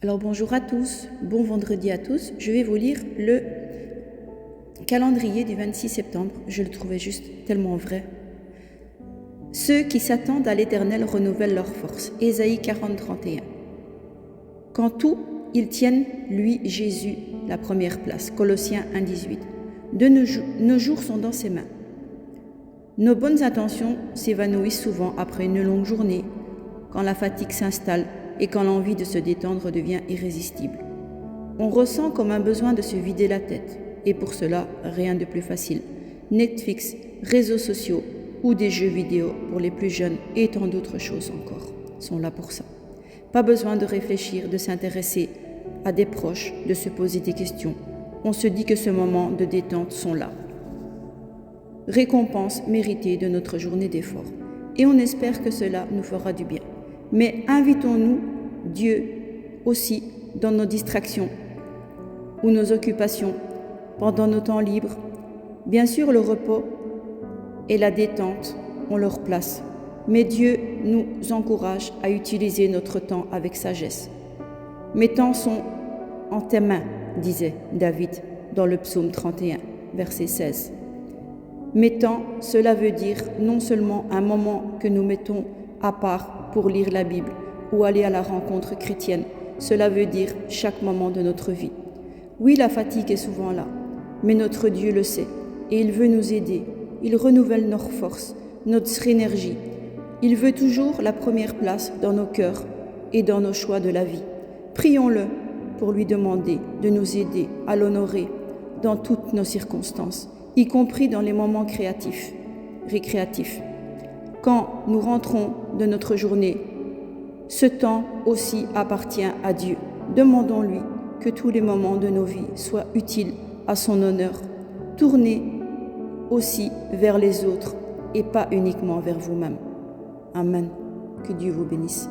Alors bonjour à tous, bon vendredi à tous. Je vais vous lire le calendrier du 26 septembre. Je le trouvais juste tellement vrai. Ceux qui s'attendent à l'Éternel renouvellent leurs forces. Ésaïe 40, 31. Quand tout, ils tiennent, lui, Jésus, la première place. Colossiens 1, 18. Nos jours sont dans ses mains. Nos bonnes intentions s'évanouissent souvent après une longue journée, quand la fatigue s'installe et quand l'envie de se détendre devient irrésistible. On ressent comme un besoin de se vider la tête, et pour cela, rien de plus facile. Netflix, réseaux sociaux ou des jeux vidéo pour les plus jeunes et tant d'autres choses encore sont là pour ça. Pas besoin de réfléchir, de s'intéresser à des proches, de se poser des questions. On se dit que ce moment de détente sont là. Récompense méritée de notre journée d'effort. Et on espère que cela nous fera du bien. Mais invitons-nous Dieu aussi dans nos distractions ou nos occupations, pendant nos temps libres. Bien sûr, le repos et la détente ont leur place, mais Dieu nous encourage à utiliser notre temps avec sagesse. Mes temps sont en tes mains, disait David dans le psaume 31, verset 16. Mes temps, cela veut dire non seulement un moment que nous mettons à part pour lire la Bible ou aller à la rencontre chrétienne, cela veut dire chaque moment de notre vie. Oui, la fatigue est souvent là, mais notre Dieu le sait et il veut nous aider. Il renouvelle nos forces, notre énergie. Il veut toujours la première place dans nos cœurs et dans nos choix de la vie. Prions-le pour lui demander de nous aider à l'honorer dans toutes nos circonstances, y compris dans les moments récréatifs. Quand nous rentrons de notre journée, ce temps aussi appartient à Dieu. Demandons-lui que tous les moments de nos vies soient utiles à son honneur. Tournez aussi vers les autres et pas uniquement vers vous-même. Amen. Que Dieu vous bénisse.